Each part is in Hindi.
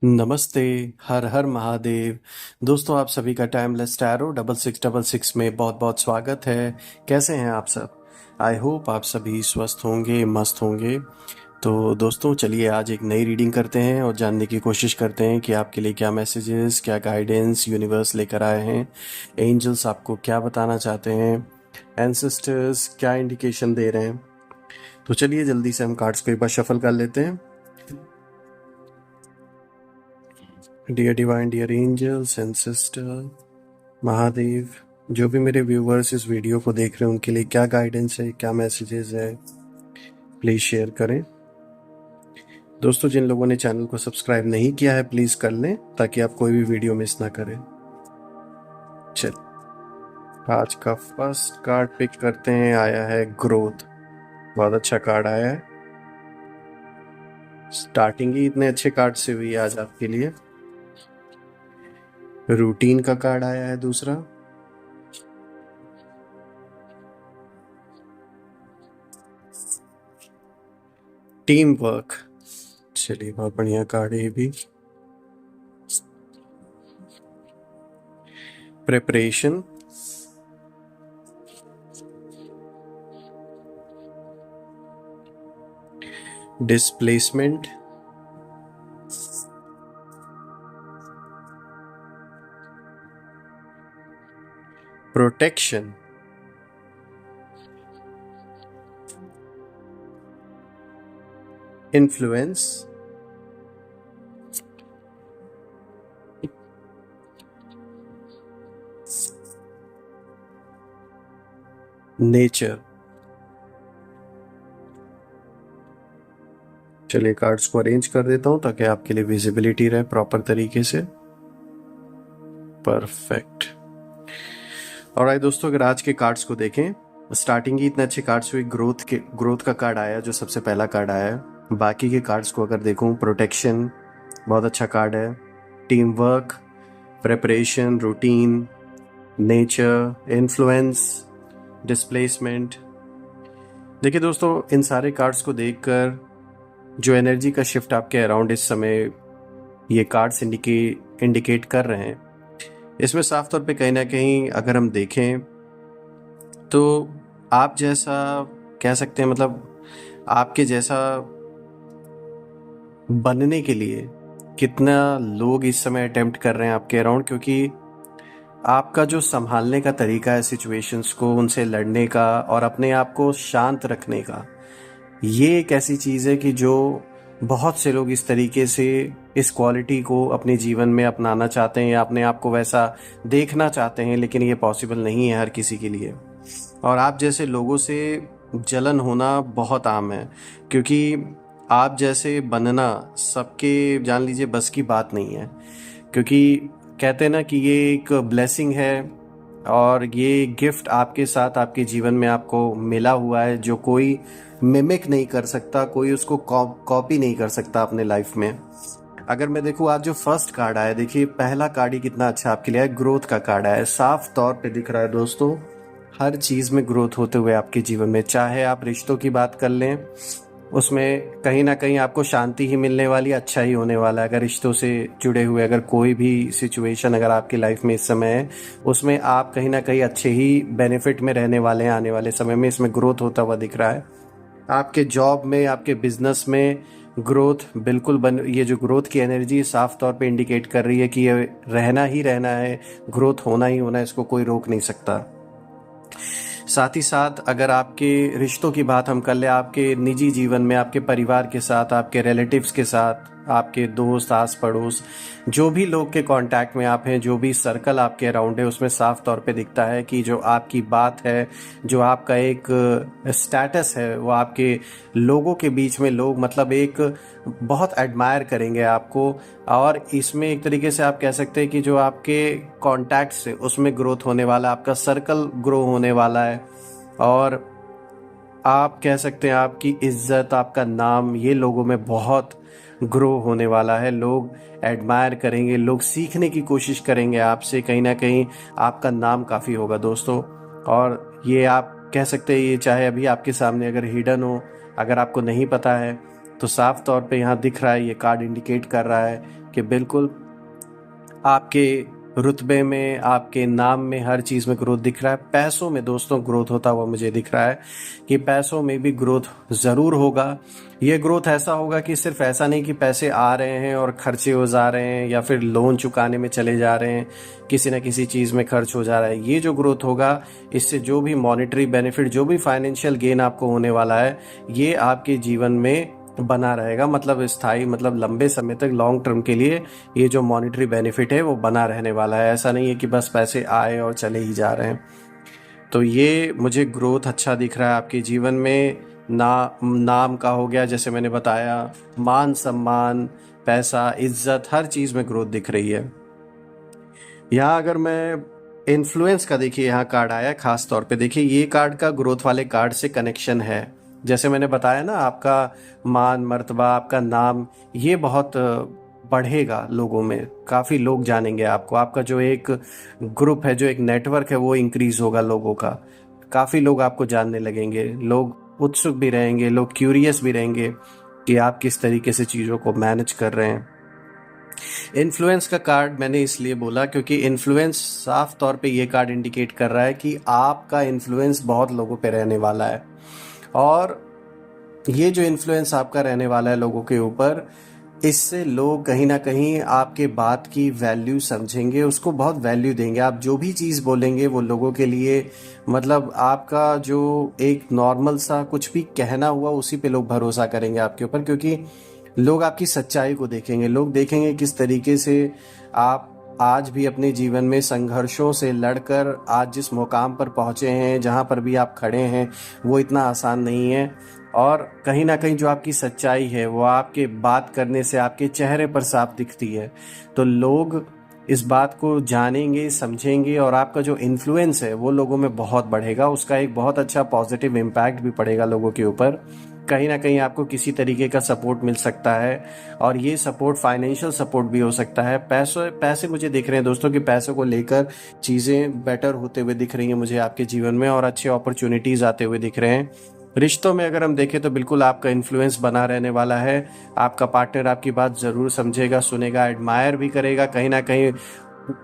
नमस्ते। हर हर महादेव। दोस्तों, आप सभी का टाइमलेस टैरो 6666 में बहुत बहुत स्वागत है। कैसे हैं आप सब? आई होप आप सभी स्वस्थ होंगे, मस्त होंगे। तो दोस्तों, चलिए आज एक नई रीडिंग करते हैं और जानने की कोशिश करते हैं कि आपके लिए क्या मैसेजेस, क्या गाइडेंस यूनिवर्स लेकर आए हैं। एंजल्स आपको क्या बताना चाहते हैं, एंसेस्टर्स क्या इंडिकेशन दे रहे हैं। तो चलिए जल्दी से हम कार्ड्स को एक बार शफल कर लेते हैं। Dear divine, dear angels, ancestor, Mahadev, जो भी मेरे व्यूवर्स इस वीडियो को देख रहे हैं उनके लिए क्या गाइडेंस है, क्या मैसेजेस है, प्लीज़ शेयर करें। दोस्तों, जिन लोगों ने चैनल को सब्सक्राइब नहीं किया है प्लीज़ कर लें ताकि आप कोई भी वीडियो मिस ना करें। चल, आज का फर्स्ट कार्ड पिक करते हैं। आया है ग्रोथ। बहुत अच्छा कार्ड आया है। स्टार्टिंग ही इतने अच्छे कार्ड से हुई है आज आपके लिए। रूटीन का कार्ड आया है दूसरा। Team work. चलिए, बहुत बढ़िया कार्ड है ये भी। Preparation. Displacement. Protection. Influence. Nature. चलिए कार्ड्स को अरेंज कर देता हूं ताकि आपके लिए विजिबिलिटी रहे प्रॉपर तरीके से। परफेक्ट। ऑलराइट दोस्तों, अगर आज के कार्ड्स को देखें, स्टार्टिंग ही इतने अच्छे कार्ड्स हुए। ग्रोथ का कार्ड आया जो सबसे पहला कार्ड आया है। बाकी के कार्ड्स को अगर देखूं, प्रोटेक्शन बहुत अच्छा कार्ड है, team work, preparation, routine, nature, influence, displacement. देखिए दोस्तों, इन सारे कार्ड्स को देखकर जो एनर्जी का शिफ्ट आपके अराउंड इस समय ये कार्ड्स इंडिकेट कर रहे हैं, इसमें साफ तौर पे कहीं ना कहीं अगर हम देखें तो आप जैसा कह सकते हैं, मतलब आपके जैसा बनने के लिए कितना लोग इस समय अटेम्प्ट कर रहे हैं आपके अराउंड, क्योंकि आपका जो संभालने का तरीका है सिचुएशंस को, उनसे लड़ने का और अपने आप को शांत रखने का, ये एक ऐसी चीज़ है कि जो बहुत से लोग इस तरीके से इस क्वालिटी को अपने जीवन में अपनाना चाहते हैं या अपने आप को वैसा देखना चाहते हैं, लेकिन ये पॉसिबल नहीं है हर किसी के लिए। और आप जैसे लोगों से जलन होना बहुत आम है, क्योंकि आप जैसे बनना सबके, जान लीजिए, बस की बात नहीं है। क्योंकि कहते हैं ना कि ये एक ब्लेसिंग है और ये गिफ्ट आपके साथ आपके जीवन में आपको मिला हुआ है, जो कोई मिमिक नहीं कर सकता, कोई उसको कॉपी नहीं कर सकता अपने लाइफ में। अगर मैं देखूँ, आज जो फर्स्ट कार्ड आया, देखिए पहला कार्ड ही कितना अच्छा आपके लिए है। ग्रोथ का कार्ड आया है। साफ तौर पे दिख रहा है दोस्तों, हर चीज़ में ग्रोथ होते हुए आपके जीवन में। चाहे आप रिश्तों की बात कर लें, उसमें कहीं ना कहीं आपको शांति ही मिलने वाली, अच्छा ही होने वाला है। अगर रिश्तों से जुड़े हुए अगर कोई भी सिचुएशन अगर आपकी लाइफ में इस समय है, उसमें आप कहीं ना कहीं अच्छे ही बेनिफिट में रहने वाले हैं आने वाले समय में। इसमें ग्रोथ होता हुआ दिख रहा है। आपके जॉब में, आपके बिजनेस में ग्रोथ बिल्कुल ये जो ग्रोथ की एनर्जी साफ तौर पे इंडिकेट कर रही है कि ये रहना ही रहना है, ग्रोथ होना ही होना है, इसको कोई रोक नहीं सकता। साथ ही साथ अगर आपके रिश्तों की बात हम कर ले, आपके निजी जीवन में, आपके परिवार के साथ, आपके रिलेटिव्स के साथ, आपके दोस्त, आस पड़ोस, जो भी लोग के कांटेक्ट में आप हैं, जो भी सर्कल आपके अराउंड है, उसमें साफ तौर पे दिखता है कि जो आपकी बात है, जो आपका एक स्टेटस है, वो आपके लोगों के बीच में लोग मतलब एक बहुत एडमायर करेंगे आपको। और इसमें एक तरीके से आप कह सकते हैं कि जो आपके कॉन्टैक्ट्स है उसमें ग्रोथ होने वाला है, आपका सर्कल ग्रो होने वाला है। और आप कह सकते हैं आपकी इज्जत, आपका नाम, ये लोगों में बहुत ग्रो होने वाला है। लोग एडमायर करेंगे, लोग सीखने की कोशिश करेंगे आपसे। कहीं ना कहीं आपका नाम काफ़ी होगा दोस्तों। और ये आप कह सकते हैं, ये चाहे अभी आपके सामने अगर हिडन हो, अगर आपको नहीं पता है, तो साफ तौर पे यहाँ दिख रहा है, ये कार्ड इंडिकेट कर रहा है कि कि बिल्कुल आपके रुतबे में, आपके नाम में, हर चीज़ में ग्रोथ दिख रहा है। पैसों में दोस्तों ग्रोथ होता हुआ मुझे दिख रहा है कि पैसों में भी ग्रोथ ज़रूर होगा। ये ग्रोथ ऐसा होगा कि सिर्फ ऐसा नहीं कि पैसे आ रहे हैं और खर्चे हो जा रहे हैं या फिर लोन चुकाने में चले जा रहे हैं, किसी न किसी चीज़ में खर्च हो जा रहा है। ये जो ग्रोथ होगा, इससे जो भी मॉनेटरी बेनिफिट, जो भी फाइनेंशियल गेन आपको होने वाला है, ये आपके जीवन में बना रहेगा। मतलब स्थायी, मतलब लंबे समय तक, लॉन्ग टर्म के लिए ये जो मॉनेटरी बेनिफिट है वो बना रहने वाला है। ऐसा नहीं है कि बस पैसे आए और चले ही जा रहे हैं। तो ये मुझे ग्रोथ अच्छा दिख रहा है आपके जीवन में। नाम का हो गया, जैसे मैंने बताया, मान सम्मान, पैसा, इज्जत, हर चीज़ में ग्रोथ दिख रही है। यहाँ अगर मैं इन्फ्लुएंस का, देखिए यहाँ कार्ड आया है खास तौर पे, देखिए ये कार्ड का ग्रोथ वाले कार्ड से कनेक्शन है। जैसे मैंने बताया ना, आपका मान मर्तबा, आपका नाम, ये बहुत बढ़ेगा लोगों में। काफ़ी लोग जानेंगे आपको, आपका जो एक ग्रुप है, जो एक नेटवर्क है, वो इंक्रीज होगा लोगों का। काफ़ी लोग आपको जानने लगेंगे, लोग उत्सुक भी रहेंगे, लोग क्यूरियस भी रहेंगे कि आप किस तरीके से चीज़ों को मैनेज कर रहे हैं। इन्फ्लुएंस का कार्ड मैंने इसलिए बोला क्योंकि इन्फ्लुएंस साफ तौर पे ये कार्ड इंडिकेट कर रहा है कि आपका इन्फ्लुएंस बहुत लोगों पे रहने वाला है। और ये जो इन्फ्लुएंस आपका रहने वाला है लोगों के ऊपर, इससे लोग कहीं ना कहीं आपके बात की वैल्यू समझेंगे, उसको बहुत वैल्यू देंगे। आप जो भी चीज़ बोलेंगे वो लोगों के लिए, मतलब आपका जो एक नॉर्मल सा कुछ भी कहना हुआ, उसी पे लोग भरोसा करेंगे आपके ऊपर, क्योंकि लोग आपकी सच्चाई को देखेंगे। लोग देखेंगे किस तरीके से आप आज भी अपने जीवन में संघर्षों से लड़कर आज जिस मुकाम पर पहुंचे हैं, जहां पर भी आप खड़े हैं, वो इतना आसान नहीं है। और कहीं ना कहीं जो आपकी सच्चाई है वो आपके बात करने से, आपके चेहरे पर साफ दिखती है। तो लोग इस बात को जानेंगे, समझेंगे, और आपका जो इन्फ्लुएंस है वो लोगों में बहुत बढ़ेगा। उसका एक बहुत अच्छा पॉजिटिव इम्पैक्ट भी पड़ेगा लोगों के ऊपर। कहीं ना कहीं आपको किसी तरीके का सपोर्ट मिल सकता है, और ये सपोर्ट फाइनेंशियल सपोर्ट भी हो सकता है। पैसे मुझे दिख रहे हैं दोस्तों कि पैसों को लेकर चीज़ें बेटर होते हुए दिख रही हैं मुझे आपके जीवन में, और अच्छे अपॉर्चुनिटीज़ आते हुए दिख रहे हैं। रिश्तों में अगर हम देखें तो बिल्कुल आपका इन्फ्लुएंस बना रहने वाला है। आपका पार्टनर आपकी बात ज़रूर समझेगा, सुनेगा, एडमायर भी करेगा। कहीं ना कहीं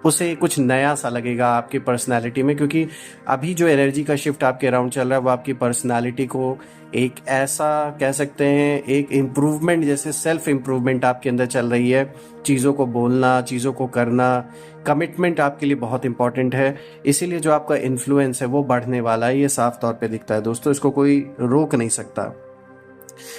उसे कुछ नया सा लगेगा आपकी पर्सनालिटी में, क्योंकि अभी जो एनर्जी का शिफ्ट आपके अराउंड चल रहा है वो आपकी पर्सनालिटी को एक ऐसा कह सकते हैं, एक इम्प्रूवमेंट, जैसे सेल्फ इम्प्रूवमेंट आपके अंदर चल रही है। चीज़ों को बोलना, चीज़ों को करना, कमिटमेंट आपके लिए बहुत इंपॉर्टेंट है। इसीलिए जो आपका इन्फ्लुएंस है वो बढ़ने वाला है, ये साफ तौर पे दिखता है दोस्तों, इसको कोई रोक नहीं सकता।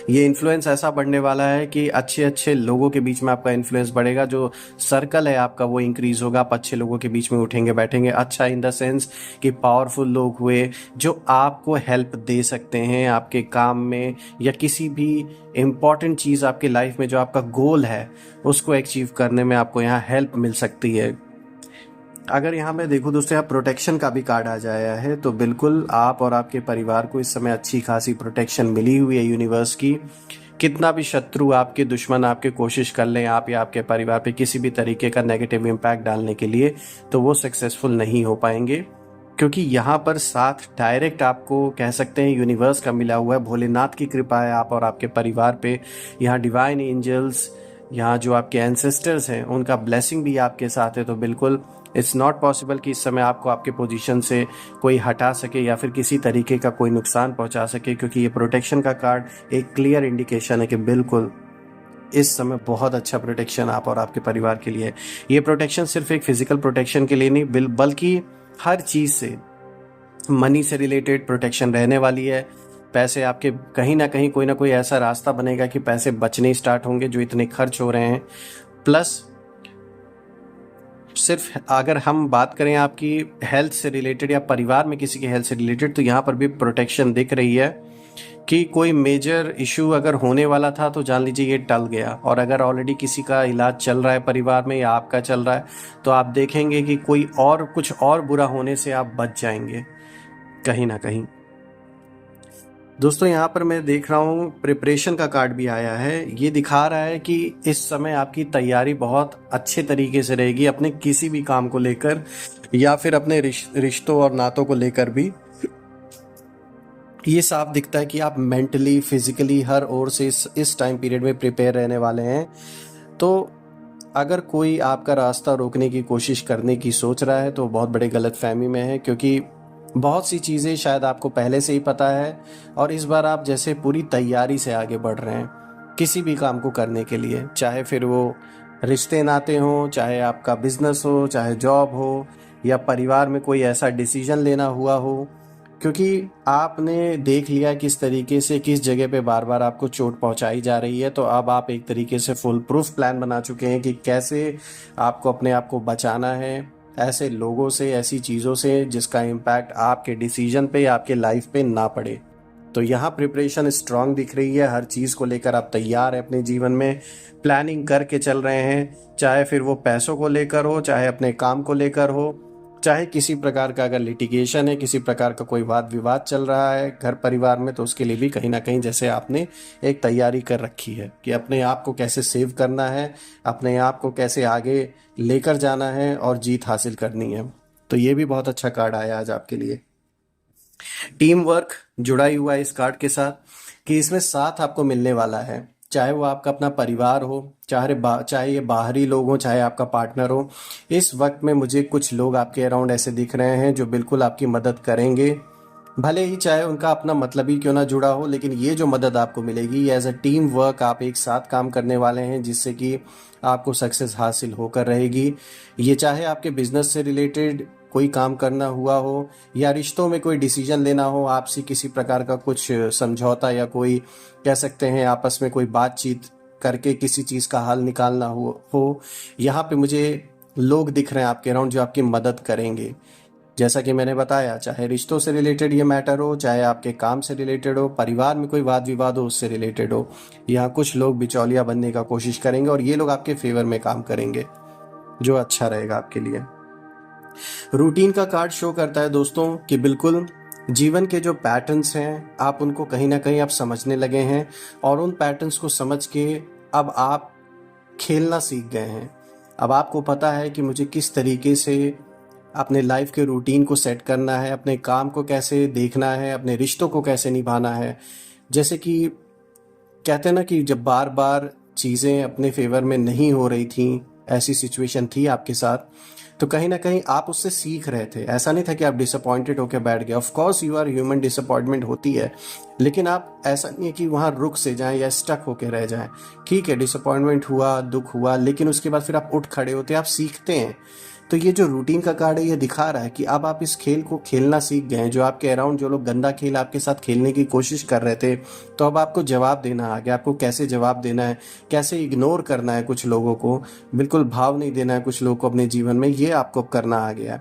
ये इन्फ्लुएंस ऐसा बढ़ने वाला है कि अच्छे अच्छे लोगों के बीच में आपका इन्फ्लुएंस बढ़ेगा। जो सर्कल है आपका वो इंक्रीज होगा, आप अच्छे लोगों के बीच में उठेंगे बैठेंगे। अच्छा इन द सेंस कि पावरफुल लोग हुए जो आपको हेल्प दे सकते हैं आपके काम में, या किसी भी इम्पॉर्टेंट चीज़ आपके लाइफ में जो आपका गोल है उसको अचीव करने में आपको यहाँ हेल्प मिल सकती है। अगर यहाँ मैं देखूँ दोस्तों, यहाँ प्रोटेक्शन का भी कार्ड आ जाया है, तो बिल्कुल आप और आपके परिवार को इस समय अच्छी खासी प्रोटेक्शन मिली हुई है यूनिवर्स की। कितना भी शत्रु, आपके दुश्मन आपके कोशिश कर लें आप या आपके परिवार पे किसी भी तरीके का नेगेटिव इम्पैक्ट डालने के लिए, तो वो सक्सेसफुल नहीं हो पाएंगे, क्योंकि यहाँ पर साथ डायरेक्ट आपको कह सकते हैं यूनिवर्स का मिला हुआ है। भोलेनाथ की कृपा है आप और आपके परिवार पे। यहाँ डिवाइन एंजल्स, यहाँ जो आपके एंसेस्टर्स हैं उनका ब्लेसिंग भी आपके साथ है। तो बिल्कुल इट्स नॉट पॉसिबल कि इस समय आपको आपके पोजीशन से कोई हटा सके या फिर किसी तरीके का कोई नुकसान पहुंचा सके, क्योंकि ये प्रोटेक्शन का कार्ड एक क्लियर इंडिकेशन है कि बिल्कुल इस समय बहुत अच्छा प्रोटेक्शन आप और आपके परिवार के लिए है। ये प्रोटेक्शन सिर्फ एक फिजिकल प्रोटेक्शन के लिए नहीं, बल्कि हर चीज़ से, मनी से रिलेटेड प्रोटेक्शन रहने वाली है। पैसे आपके कहीं ना कहीं कोई ना कोई ऐसा रास्ता बनेगा कि पैसे बचने स्टार्ट होंगे जो इतने खर्च हो रहे हैं। प्लस सिर्फ अगर हम बात करें आपकी हेल्थ से रिलेटेड या परिवार में किसी की हेल्थ से रिलेटेड, तो यहाँ पर भी प्रोटेक्शन दिख रही है कि कोई मेजर इशू अगर होने वाला था तो जान लीजिए ये टल गया। और अगर ऑलरेडी किसी का इलाज चल रहा है परिवार में या आपका चल रहा है, तो आप देखेंगे कि कोई और कुछ और बुरा होने से आप बच जाएंगे कहीं ना कहीं। दोस्तों यहाँ पर मैं देख रहा हूँ प्रिपरेशन का कार्ड भी आया है। ये दिखा रहा है कि इस समय आपकी तैयारी बहुत अच्छे तरीके से रहेगी अपने किसी भी काम को लेकर, या फिर अपने रिश्तों और नातों को लेकर भी। ये साफ दिखता है कि आप मेंटली, फिजिकली, हर ओर से इस टाइम पीरियड में प्रिपेयर रहने वाले हैं। तो अगर कोई आपका रास्ता रोकने की कोशिश करने की सोच रहा है तो बहुत बड़े गलतफहमी में है, क्योंकि बहुत सी चीज़ें शायद आपको पहले से ही पता है और इस बार आप जैसे पूरी तैयारी से आगे बढ़ रहे हैं किसी भी काम को करने के लिए, चाहे फिर वो रिश्ते नाते हों, चाहे आपका बिजनेस हो, चाहे जॉब हो, या परिवार में कोई ऐसा डिसीजन लेना हुआ हो, क्योंकि आपने देख लिया किस तरीके से किस जगह पे बार बार आपको चोट पहुंचाई जा रही है। तो अब आप एक तरीके से फुल प्रूफ प्लान बना चुके हैं कि कैसे आपको अपने आप को बचाना है ऐसे लोगों से, ऐसी चीज़ों से जिसका इम्पैक्ट आपके डिसीजन पे या आपके लाइफ पे ना पड़े। तो यहाँ प्रिपरेशन स्ट्रांग दिख रही है, हर चीज़ को लेकर आप तैयार हैं, अपने जीवन में प्लानिंग करके चल रहे हैं, चाहे फिर वो पैसों को लेकर हो, चाहे अपने काम को लेकर हो, चाहे किसी प्रकार का अगर लिटिगेशन है, किसी प्रकार का कोई वाद विवाद चल रहा है घर परिवार में, तो उसके लिए भी कहीं ना कहीं जैसे आपने एक तैयारी कर रखी है कि अपने आप को कैसे सेव करना है, अपने आप को कैसे आगे लेकर जाना है और जीत हासिल करनी है। तो ये भी बहुत अच्छा कार्ड आया आज आपके लिए। टीम वर्क जुड़ा ही हुआ है इस कार्ड के साथ कि इसमें साथ आपको मिलने वाला है, चाहे वो आपका अपना परिवार हो, चाहे ये बाहरी लोग हो, चाहे आपका पार्टनर हो। इस वक्त में मुझे कुछ लोग आपके अराउंड ऐसे दिख रहे हैं जो बिल्कुल आपकी मदद करेंगे, भले ही चाहे उनका अपना मतलब ही क्यों ना जुड़ा हो, लेकिन ये जो मदद आपको मिलेगी एज अ टीम वर्क, आप एक साथ काम करने वाले हैं जिससे कि आपको सक्सेस हासिल होकर रहेगी। ये चाहे आपके बिजनेस से रिलेटेड कोई काम करना हुआ हो या रिश्तों में कोई डिसीजन लेना हो, आपसी किसी प्रकार का कुछ समझौता या कोई कह सकते हैं आपस में कोई बातचीत करके किसी चीज़ का हल निकालना हो, यहाँ पे मुझे लोग दिख रहे हैं आपके अराउंड जो आपकी मदद करेंगे। जैसा कि मैंने बताया, चाहे रिश्तों से रिलेटेड ये मैटर हो, चाहे आपके काम से रिलेटेड हो, परिवार में कोई वाद विवाद हो उससे रिलेटेड हो, यहाँ कुछ लोग बिचौलिया बनने का कोशिश करेंगे और ये लोग आपके फेवर में काम करेंगे जो अच्छा रहेगा आपके लिए। रूटीन का कार्ड शो करता है दोस्तों कि बिल्कुल जीवन के जो पैटर्न्स हैं आप उनको कहीं ना कहीं आप समझने लगे हैं और उन पैटर्न्स को समझ के अब आप खेलना सीख गए हैं। अब आपको पता है कि मुझे किस तरीके से अपने लाइफ के रूटीन को सेट करना है, अपने काम को कैसे देखना है, अपने रिश्तों को कैसे निभाना है। जैसे कि कहते हैं ना कि जब बार बार चीज़ें अपने फेवर में नहीं हो रही थी, ऐसी सिचुएशन थी आपके साथ, तो कहीं ना कहीं आप उससे सीख रहे थे। ऐसा नहीं था कि आप डिसअपॉइंटेड होकर बैठ गए। Of course you are human, disappointment होती है, लेकिन आप ऐसा नहीं है कि वहाँ रुक से जाएं या स्टक होकर रह जाएं। ठीक है, डिसअपॉइंटमेंट हुआ, दुख हुआ, लेकिन उसके बाद फिर आप उठ खड़े होते हैं, आप सीखते हैं। तो ये जो रूटीन का कार्ड है ये दिखा रहा है कि अब आप इस खेल को खेलना सीख गए हैं। जो आपके अराउंड जो लोग गंदा खेल आपके साथ खेलने की कोशिश कर रहे थे, तो अब आपको जवाब देना आ गया। आपको कैसे जवाब देना है, कैसे इग्नोर करना है कुछ लोगों को, बिल्कुल भाव नहीं देना है कुछ लोगों को अपने जीवन में, ये आपको करना आ गया।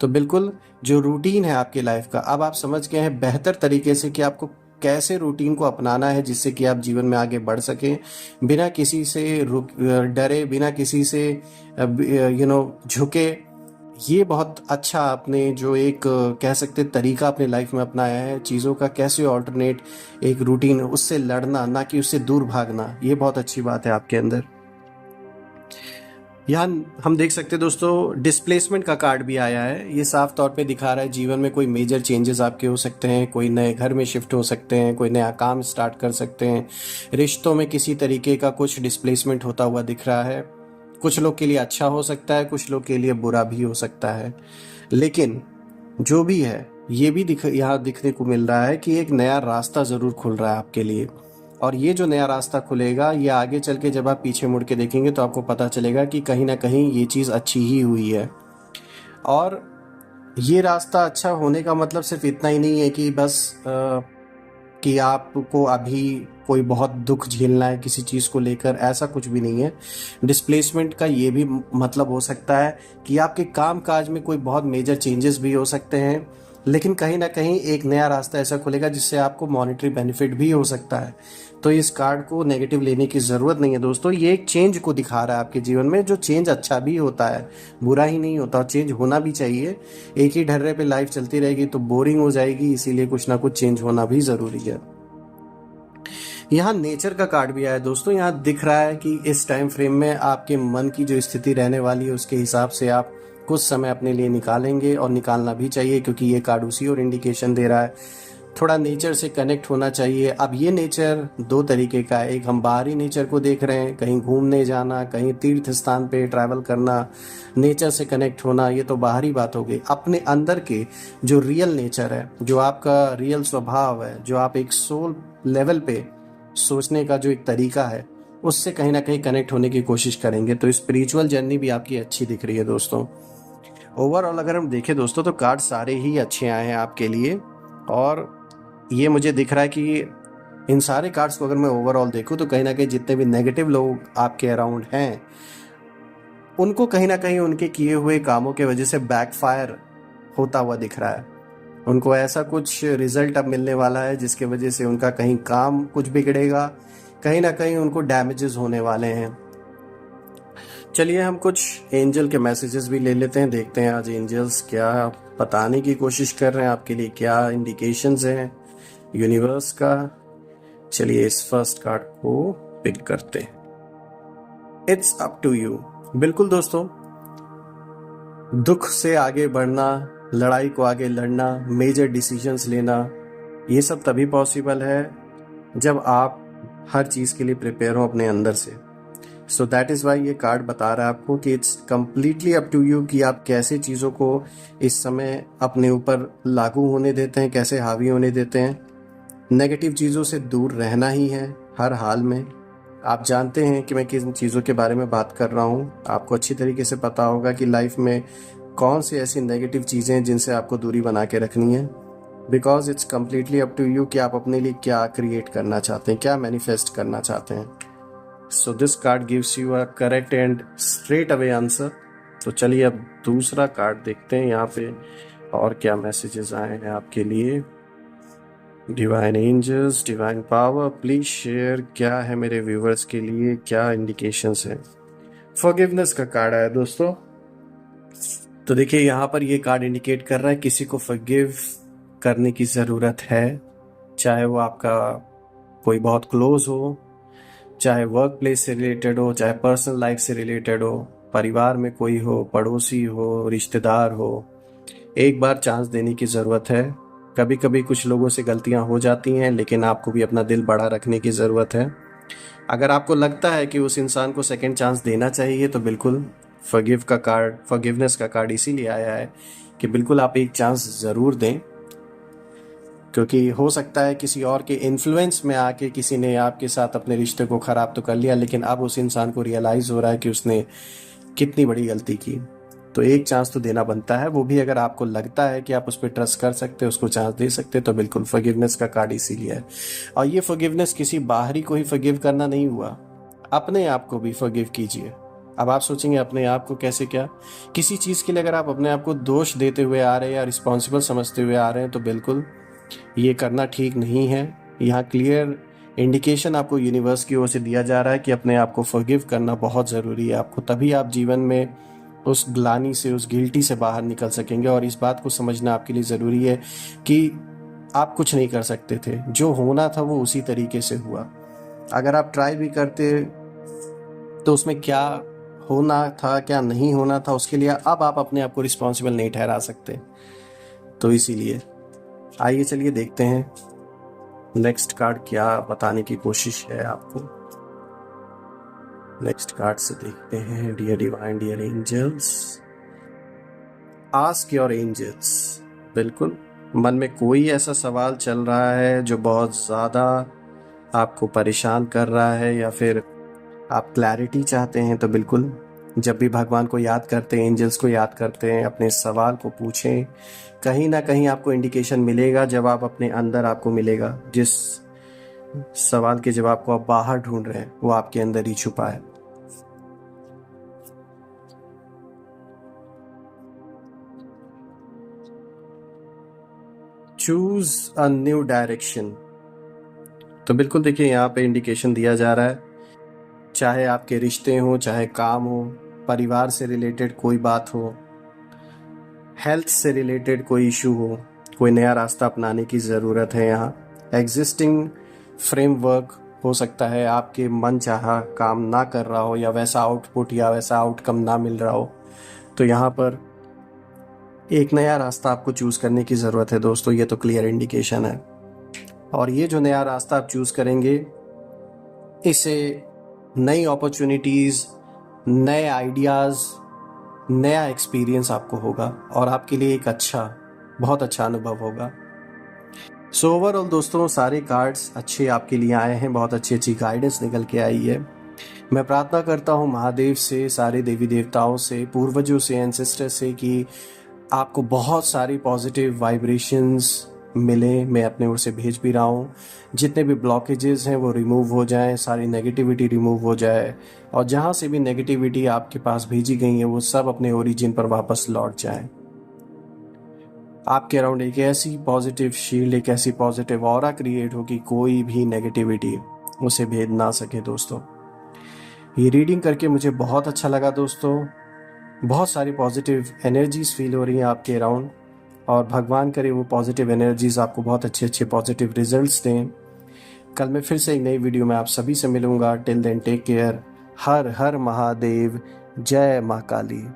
तो बिल्कुल जो रूटीन है आपकी लाइफ का, अब आप समझ गए हैं बेहतर तरीके से कि आपको कैसे रूटीन को अपनाना है जिससे कि आप जीवन में आगे बढ़ सकें बिना किसी से डरे, बिना किसी से झुके। ये बहुत अच्छा आपने जो एक कह सकते तरीका अपने लाइफ में अपनाया है, चीज़ों का कैसे ऑल्टरनेट एक रूटीन, उससे लड़ना ना कि उससे दूर भागना, ये बहुत अच्छी बात है आपके अंदर। यहाँ हम देख सकते हैं दोस्तों डिस्प्लेसमेंट का कार्ड भी आया है। ये साफ तौर पे दिखा रहा है जीवन में कोई मेजर चेंजेस आपके हो सकते हैं, कोई नए घर में शिफ्ट हो सकते हैं, कोई नया काम स्टार्ट कर सकते हैं, रिश्तों में किसी तरीके का कुछ डिस्प्लेसमेंट होता हुआ दिख रहा है। कुछ लोग के लिए अच्छा हो सकता है, कुछ लोग के लिए बुरा भी हो सकता है, लेकिन जो भी है ये भी यहाँ दिखने को मिल रहा है कि एक नया रास्ता ज़रूर खुल रहा है आपके लिए। और ये जो नया रास्ता खुलेगा, ये आगे चल के जब आप पीछे मुड़ के देखेंगे तो आपको पता चलेगा कि कहीं ना कहीं ये चीज़ अच्छी ही हुई है। और ये रास्ता अच्छा होने का मतलब सिर्फ इतना ही नहीं है कि बस कि आपको अभी कोई बहुत दुख झेलना है किसी चीज़ को लेकर, ऐसा कुछ भी नहीं है। डिस्प्लेसमेंट का ये भी मतलब हो सकता है कि आपके काम काज में कोई बहुत मेजर चेंजेस भी हो सकते हैं, लेकिन कहीं ना कहीं एक नया रास्ता ऐसा खुलेगा जिससे आपको मॉनेटरी बेनिफिट भी हो सकता है। तो इस कार्ड को नेगेटिव लेने की ज़रूरत नहीं है दोस्तों, ये एक चेंज को दिखा रहा है आपके जीवन में, जो चेंज अच्छा भी होता है, बुरा ही नहीं होता, चेंज होना भी चाहिए। एक ही ढर्रे पे लाइफ चलती रहेगी तो बोरिंग हो जाएगी, इसीलिए कुछ ना कुछ चेंज होना भी ज़रूरी है। यहाँ नेचर का कार्ड भी आया दोस्तों। यहाँ दिख रहा है कि इस टाइम फ्रेम में आपके मन की जो स्थिति रहने वाली है उसके हिसाब से आप कुछ समय अपने लिए निकालेंगे, और निकालना भी चाहिए क्योंकि ये कार्ड उसी और इंडिकेशन दे रहा है। थोड़ा नेचर से कनेक्ट होना चाहिए। अब ये नेचर दो तरीके का है, एक हम बाहरी नेचर को देख रहे हैं, कहीं घूमने जाना, कहीं तीर्थ स्थान पे ट्रैवल करना, नेचर से कनेक्ट होना, ये तो बाहरी बात हो गई। अपने अंदर के जो रियल नेचर है, जो आपका रियल स्वभाव है, जो आप एक सोल लेवल पे सोचने का जो एक तरीका है, उससे कहीं ना कहीं कनेक्ट होने की कोशिश करेंगे तो स्पिरिचुअल जर्नी भी आपकी अच्छी दिख रही है दोस्तों। ओवरऑल अगर हम देखें दोस्तों तो कार्ड सारे ही अच्छे आए हैं आपके लिए, और ये मुझे दिख रहा है कि इन सारे कार्ड्स को अगर मैं ओवरऑल देखूं तो कहीं ना कहीं जितने भी नेगेटिव लोग आपके अराउंड हैं उनको कहीं ना कहीं उनके किए हुए कामों के वजह से बैकफायर होता हुआ दिख रहा है। उनको ऐसा कुछ रिजल्ट अब मिलने वाला है जिसके वजह से उनका कहीं काम कुछ बिगड़ेगा, कहीं ना कहीं उनको डैमेजेस होने वाले हैं। चलिए हम कुछ एंजल के मैसेजेस भी ले लेते हैं, देखते हैं आज एंजल्स क्या बताने की कोशिश कर रहे हैं आपके लिए, क्या इंडिकेशंस हैं यूनिवर्स का। चलिए इस फर्स्ट कार्ड को पिक करते हैं। It's up to you. बिल्कुल दोस्तों, दुख से आगे बढ़ना, लड़ाई को आगे लड़ना, मेजर डिसीजंस लेना, ये सब तभी पॉसिबल है जब आप हर चीज़ के लिए प्रिपेयर हो अपने अंदर से। सो दैट इज़ वाई ये कार्ड बता रहा है आपको कि it's completely up to you कि आप कैसे चीज़ों को इस समय अपने ऊपर लागू होने देते हैं, कैसे हावी होने देते हैं। नेगेटिव चीज़ों से दूर रहना ही है हर हाल में। आप जानते हैं कि मैं किन चीज़ों के बारे में बात कर रहा हूँ। आपको अच्छी तरीके से पता होगा कि लाइफ में कौन सी ऐसी नेगेटिव चीज़ें हैं जिनसे आपको दूरी बना के रखनी है, because it's completely up to you कि आप अपने लिए क्या क्रिएट करना चाहते हैं, क्या मैनिफेस्ट करना चाहते हैं। So this card gives you a correct and straight away answer. तो चलिए अब दूसरा कार्ड देखते हैं यहाँ पे और क्या मैसेजेस आए हैं आपके लिए। Divine angels, divine power, please share, क्या है मेरे व्यूवर्स के लिए, क्या इंडिकेशंस हैं। फॉरगिवनेस का कार्ड आया दोस्तों। तो देखिए यहाँ पर ये कार्ड इंडिकेट कर रहा है किसी को फॉरगिव करने की ज़रूरत है, चाहे वो आपका कोई बहुत क्लोज हो, चाहे वर्क प्लेस से रिलेटेड हो, चाहे पर्सनल लाइफ से रिलेटेड हो, परिवार में कोई हो, पड़ोसी हो, रिश्तेदार हो। एक बार चांस देने की ज़रूरत है। कभी कभी कुछ लोगों से गलतियां हो जाती हैं, लेकिन आपको भी अपना दिल बड़ा रखने की ज़रूरत है। अगर आपको लगता है कि उस इंसान को सेकंड चांस देना चाहिए तो बिल्कुल फॉरगिवनेस का कार्ड इसीलिए आया है कि बिल्कुल आप एक चांस ज़रूर दें, क्योंकि हो सकता है किसी और के इन्फ्लुएंस में आके किसी ने आपके साथ अपने रिश्ते को ख़राब तो कर लिया, लेकिन अब उस इंसान को रियलाइज़ हो रहा है कि उसने कितनी बड़ी गलती की। तो एक चांस तो देना बनता है, वो भी अगर आपको लगता है कि आप उस पर ट्रस्ट कर सकते हो, उसको चांस दे सकते हो, तो बिल्कुल फॉरगिवनेस का कार्ड इसीलिए है। और ये फॉरगिवनेस किसी बाहरी को ही फॉरगिव करना नहीं हुआ, अपने आप को भी फॉरगिव कीजिए। अब आप सोचेंगे अपने आप को कैसे, क्या किसी चीज़ के लिए अगर आप अपने आप को दोष देते हुए आ रहे हैं या रिस्पॉन्सिबल समझते हुए आ रहे हैं तो बिल्कुल ये करना ठीक नहीं है। यहाँ क्लियर इंडिकेशन आपको यूनिवर्स की ओर से दिया जा रहा है कि अपने आप को फॉरगिव करना बहुत ज़रूरी है आपको, तभी आप जीवन में उस ग्लानी से, उस गिल्टी से बाहर निकल सकेंगे। और इस बात को समझना आपके लिए ज़रूरी है कि आप कुछ नहीं कर सकते थे, जो होना था वो उसी तरीके से हुआ। अगर आप ट्राई भी करते तो उसमें क्या होना था, क्या नहीं होना था, उसके लिए अब आप अपने आप को रिस्पॉन्सिबल नहीं ठहरा सकते। तो इसीलिए आइए चलिए देखते हैं नेक्स्ट कार्ड क्या बताने की कोशिश है आपको। नेक्स्ट कार्ड से देखते हैं, dear divine, dear angels, ask your angels. बिल्कुल मन में कोई ऐसा सवाल चल रहा है जो बहुत ज़्यादा आपको परेशान कर रहा है, या फिर आप क्लैरिटी चाहते हैं, तो बिल्कुल जब भी भगवान को याद करते हैं, एंजल्स को याद करते हैं, अपने सवाल को पूछें। कहीं ना कहीं आपको इंडिकेशन मिलेगा, जवाब अपने अंदर आपको मिलेगा। जिस सवाल के जवाब को आप बाहर ढूंढ रहे हैं वो आपके अंदर ही छुपा है। Choose a new direction. तो बिल्कुल देखिए यहाँ पे इंडिकेशन दिया जा रहा है, चाहे आपके रिश्ते हो, चाहे काम हो, परिवार से रिलेटेड कोई बात हो, हेल्थ से रिलेटेड कोई इशू हो, कोई नया रास्ता अपनाने की ज़रूरत है। यहाँ एग्जिस्टिंग फ्रेमवर्क हो सकता है आपके मन चाहा काम ना कर रहा हो, या वैसा आउटपुट या वैसा आउटकम ना मिल रहा हो, तो यहाँ पर एक नया रास्ता आपको चूज़ करने की ज़रूरत है दोस्तों। ये तो क्लियर इंडिकेशन है। और ये जो नया रास्ता आप चूज़ करेंगे, इससे नई अपॉर्चुनिटीज़, नए आइडियाज़, नया एक्सपीरियंस आपको होगा और आपके लिए एक बहुत अच्छा अनुभव होगा। सो ओवरऑल दोस्तों, सारे कार्ड्स अच्छे आपके लिए आए हैं, बहुत अच्छी गाइडेंस निकल के आई है। मैं प्रार्थना करता हूँ महादेव से, सारे देवी देवताओं से, पूर्वजों से, एंसेस्टर से कि आपको बहुत सारी पॉजिटिव वाइब्रेशंस मिले। मैं अपने ओर से भेज भी रहा हूँ। जितने भी ब्लॉकेजेस हैं वो रिमूव हो जाएं, सारी नेगेटिविटी रिमूव हो जाए, और जहाँ से भी नेगेटिविटी आपके पास भेजी गई है वो सब अपने ओरिजिन पर वापस लौट जाए। आपके अराउंड एक ऐसी पॉजिटिव शील्ड, एक ऐसी पॉजिटिव ऑरा क्रिएट हो कि कोई भी नेगेटिविटी उसे भेद ना सके। दोस्तों, ये रीडिंग करके मुझे बहुत अच्छा लगा दोस्तों। बहुत सारी पॉजिटिव एनर्जीज फील हो रही हैं आपके अराउंड, और भगवान करे वो पॉजिटिव एनर्जीज आपको बहुत अच्छे पॉजिटिव रिजल्ट्स दें। कल मैं फिर से एक नई वीडियो में आप सभी से मिलूंगा। Till then take care. Har Har Mahadev. जय माँ काली।